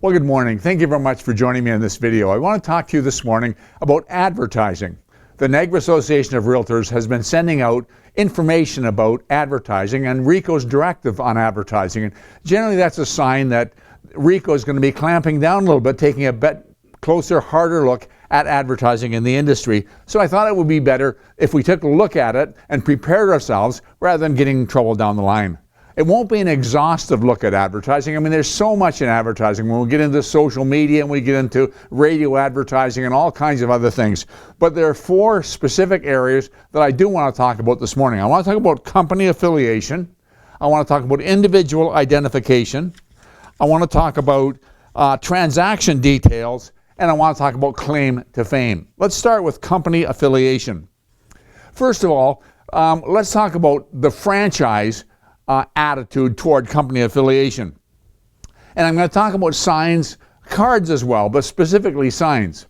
Well, good morning. Thank you very much for joining me in this video. I want to talk to you this morning about advertising. The Niagara Association of Realtors has been sending out information about advertising and RICO's directive on advertising. And generally that's a sign that RICO is going to be clamping down a little bit, taking a bit closer, harder look at advertising in the industry. So I thought it would be better if we took a look at it and prepared ourselves rather than getting in trouble down the line. It won't be an exhaustive look at advertising. I mean, there's so much in advertising when we get into social media and we get into radio advertising and all kinds of other things. But there are four specific areas that I do want to talk about this morning. I want to talk about company affiliation. I want to talk about individual identification. I want to talk about transaction details. And I want to talk about claim to fame. Let's start with company affiliation. First of all, let's talk about the franchise attitude toward company affiliation. And I'm going to talk about signs, cards as well, but specifically signs.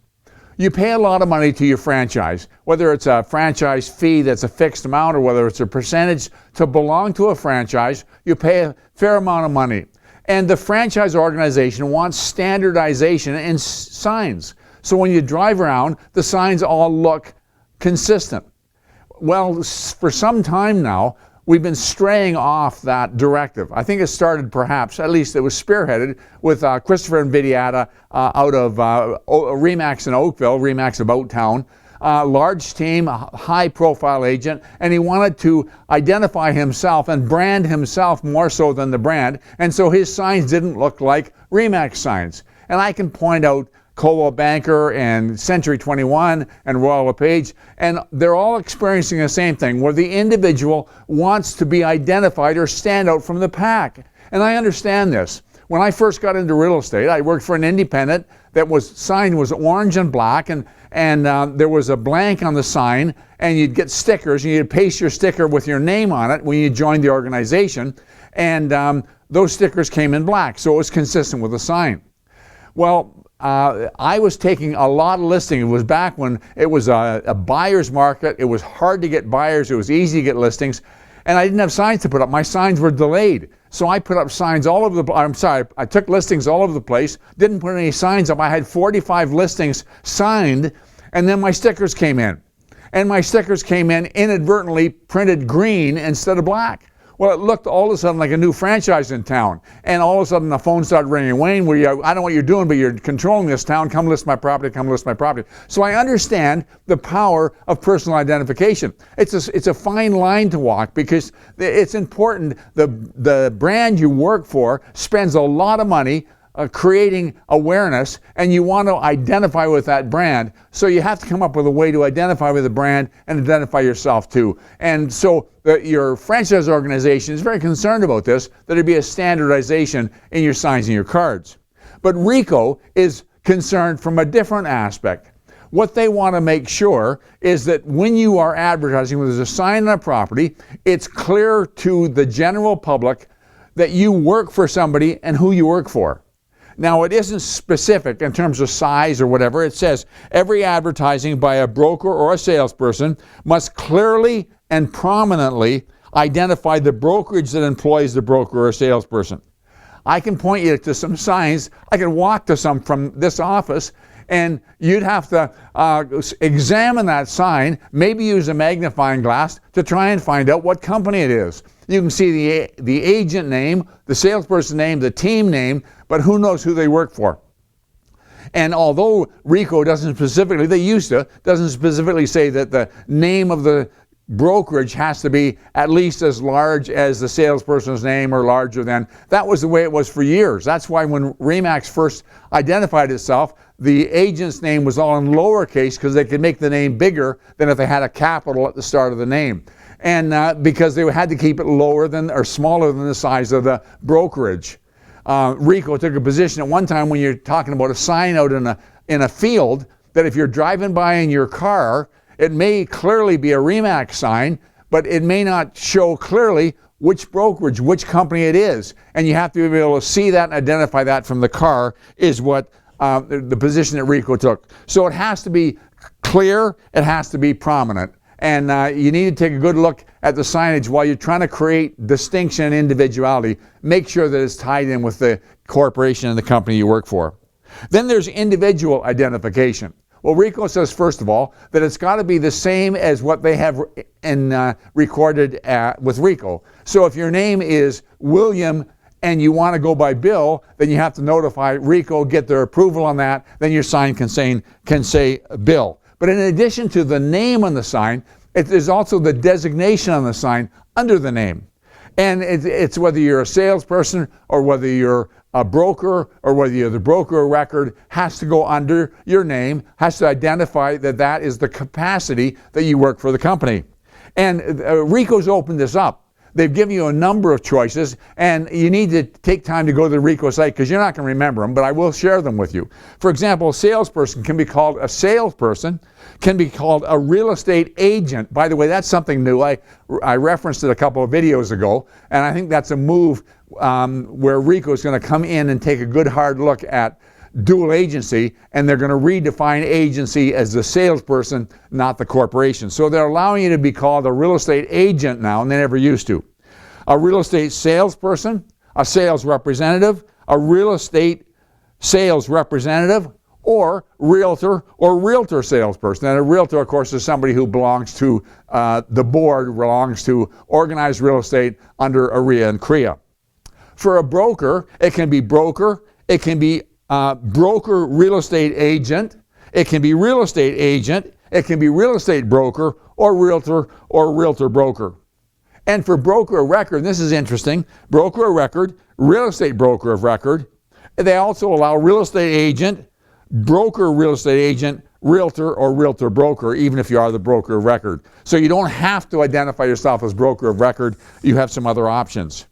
You pay a lot of money to your franchise, whether it's a franchise fee that's a fixed amount or whether it's a percentage to belong to a franchise, you pay a fair amount of money. And the franchise organization wants standardization in signs. So when you drive around, the signs all look consistent. Well, for some time now, we've been straying off that directive. I think it started perhaps, at least it was spearheaded with Christopher Invidiata out of RE/MAX in Oakville, RE/MAX of Boattown. Large team, a high-profile agent, and he wanted to identify himself and brand himself more so than the brand, and so his signs didn't look like RE/MAX signs. And I can point out Coldwell Banker and Century 21 and Royal LePage, and they're all experiencing the same thing, where the individual wants to be identified or stand out from the pack. And I understand this. When I first got into real estate, I worked for an independent that sign was orange and black, and there was a blank on the sign, and you'd get stickers, and you'd paste your sticker with your name on it when you joined the organization, and those stickers came in black, so it was consistent with the sign. Well, I was taking a lot of listings. It was back when it was a buyer's market. It was hard to get buyers. It was easy to get listings. And I didn't have signs to put up. My signs were delayed. So I put up signs all over I took listings all over the place, didn't put any signs up. I had 45 listings signed, and then my stickers came in. And my stickers came in inadvertently printed green instead of black. Well, it looked all of a sudden like a new franchise in town. And all of a sudden the phone started ringing. Wayne, I don't know what you're doing, but you're controlling this town. Come list my property, come list my property. So I understand the power of personal identification. It's a fine line to walk because it's important. The brand you work for spends a lot of money creating awareness, and you want to identify with that brand. So you have to come up with a way to identify with the brand and identify yourself too. And so your franchise organization is very concerned about this, that there be a standardization in your signs and your cards. But RICO is concerned from a different aspect. What they want to make sure is that when you are advertising, when there's a sign on a property, it's clear to the general public that you work for somebody and who you work for. Now, it isn't specific in terms of size or whatever. It says every advertising by a broker or a salesperson must clearly and prominently identify the brokerage that employs the broker or salesperson. I can point you to some signs. I can walk to some from this office, and you'd have to examine that sign, maybe use a magnifying glass to try and find out what company it is. You can see the agent name, the salesperson name, the team name, but who knows who they work for. And although RICO doesn't specifically say that the name of the brokerage has to be at least as large as the salesperson's name or larger than. That was the way it was for years. That's why when RE/MAX first identified itself, the agent's name was all in lowercase because they could make the name bigger than if they had a capital at the start of the name. And because they had to keep it lower than or smaller than the size of the brokerage. RICO took a position at one time when you're talking about a sign out in a field that if you're driving by in your car, it may clearly be a RE/MAX sign, but it may not show clearly which brokerage, which company it is. And you have to be able to see that and identify that from the car is what the position that RICO took. So it has to be clear, it has to be prominent. And you need to take a good look at the signage while you're trying to create distinction and individuality. Make sure that it's tied in with the corporation and the company you work for. Then there's individual identification. Well, RICO says, first of all, that it's got to be the same as what they have recorded with RICO. So if your name is William and you want to go by Bill, then you have to notify RICO, get their approval on that, then your sign can say Bill. But in addition to the name on the sign, there's also the designation on the sign under the name. And it's whether you're a salesperson or whether you're a broker or whether you're the broker of record, has to go under your name, has to identify that that is the capacity that you work for the company. And RICO's opened this up. They've given you a number of choices, and you need to take time to go to the RICO site because you're not going to remember them, but I will share them with you. For example, a salesperson can be called a salesperson, can be called a real estate agent. By the way, that's something new. I referenced it a couple of videos ago, and I think that's a move where RICO is going to come in and take a good hard look at dual agency, and they're going to redefine agency as the salesperson, not the corporation. So they're allowing you to be called a real estate agent now, and they never used to. A real estate salesperson, a sales representative, a real estate sales representative, or realtor salesperson. And a realtor, of course, is somebody who belongs to the board, belongs to organized real estate under AREA and CREA. For a broker, it can be broker, it can be broker real estate agent, it can be real estate agent, it can be real estate broker, or realtor broker. And for broker of record, this is interesting, broker of record, real estate broker of record, they also allow real estate agent, broker real estate agent, realtor or realtor broker, even if you are the broker of record. So you don't have to identify yourself as broker of record, you have some other options.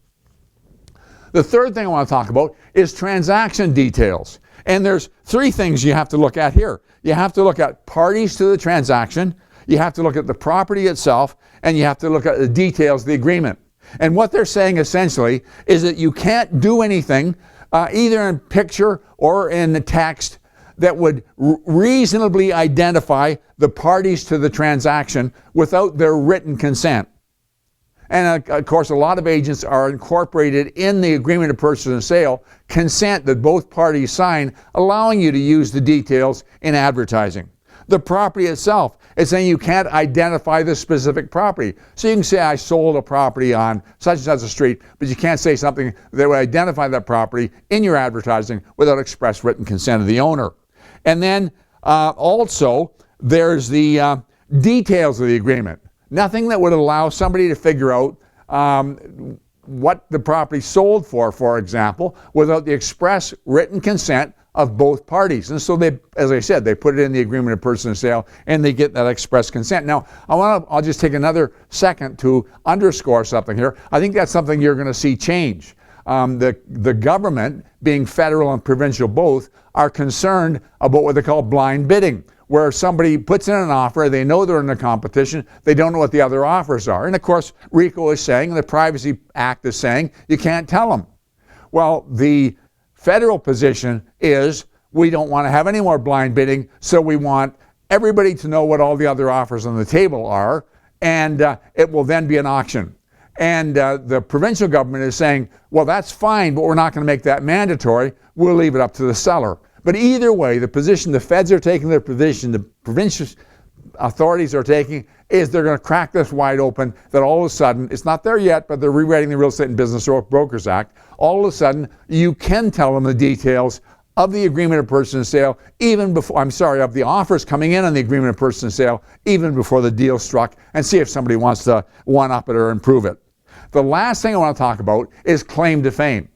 The third thing I want to talk about is transaction details. And there's three things you have to look at here. You have to look at parties to the transaction, you have to look at the property itself, and you have to look at the details of the agreement. And what they're saying essentially is that you can't do anything, either in picture or in the text, that would reasonably identify the parties to the transaction without their written consent. And of course, a lot of agents are incorporated in the agreement of purchase and sale, consent that both parties sign, allowing you to use the details in advertising. The property itself, it's saying you can't identify the specific property. So you can say, I sold a property on such and such a street, but you can't say something that would identify that property in your advertising without express written consent of the owner. And then also, there's the details of the agreement. Nothing that would allow somebody to figure out what the property sold for example, without the express written consent of both parties. And so they, as I said, they put it in the agreement of purchase and sale, and they get that express consent. Now, I'll just take another second to underscore something here. I think that's something you're going to see change. The government, being federal and provincial both, are concerned about what they call blind bidding, where somebody puts in an offer, they know they're in a competition, they don't know what the other offers are. And of course, RICO is saying, the Privacy Act is saying, you can't tell them. Well, the federal position is, we don't want to have any more blind bidding, so we want everybody to know what all the other offers on the table are, and it will then be an auction. And the provincial government is saying, well, that's fine, but we're not going to make that mandatory. We'll leave it up to the seller. But either way, the position the feds are taking, their position the provincial authorities are taking, is they're going to crack this wide open, that all of a sudden, it's not there yet, but they're rewriting the Real Estate and Business Brokers Act. All of a sudden, you can tell them the details of the agreement of purchase and sale, even before, of the offers coming in on the agreement of purchase and sale, even before the deal struck, and see if somebody wants to one-up it or improve it. The last thing I want to talk about is claim to fame.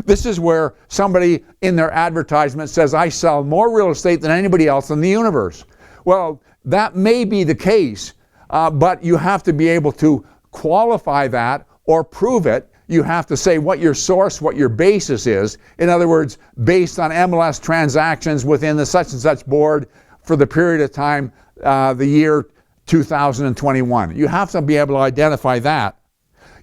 This is where somebody in their advertisement says, I sell more real estate than anybody else in the universe. Well, that may be the case, but you have to be able to qualify that or prove it. You have to say what your source, what your basis is. In other words, based on MLS transactions within the such and such board for the period of time, the year 2021. You have to be able to identify that.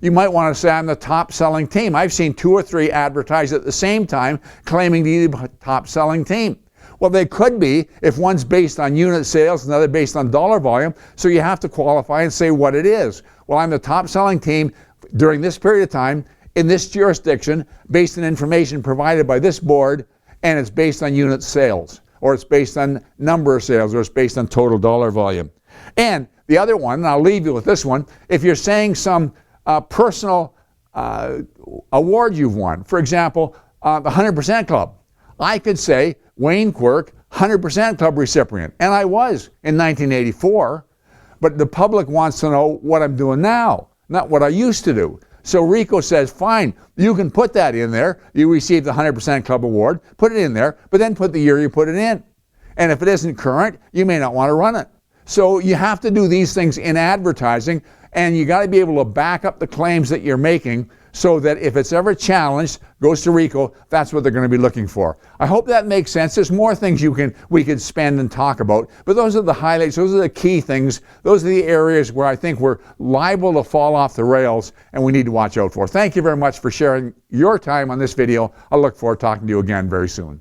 You might want to say, I'm the top selling team. I've seen 2 or 3 advertise at the same time claiming to be the top selling team. Well, they could be if one's based on unit sales, another based on dollar volume, so you have to qualify and say what it is. Well, I'm the top selling team during this period of time in this jurisdiction based on information provided by this board, and it's based on unit sales, or it's based on number of sales, or it's based on total dollar volume. And the other one, and I'll leave you with this one, if you're saying some personal award you've won, for example, the 100% Club, I could say Wayne Quirk, 100% Club recipient, and I was in 1984, but the public wants to know what I'm doing now, not what I used to do. So RICO says, fine, you can put that in there. You received the 100% Club award, put it in there, but then put the year you put it in. And if it isn't current, you may not want to run it. So you have to do these things in advertising, and you got to be able to back up the claims that you're making so that if it's ever challenged, goes to RICO, that's what they're going to be looking for. I hope that makes sense. There's more things we could spend and talk about, but those are the highlights. Those are the key things. Those are the areas where I think we're liable to fall off the rails and we need to watch out for. Thank you very much for sharing your time on this video. I look forward to talking to you again very soon.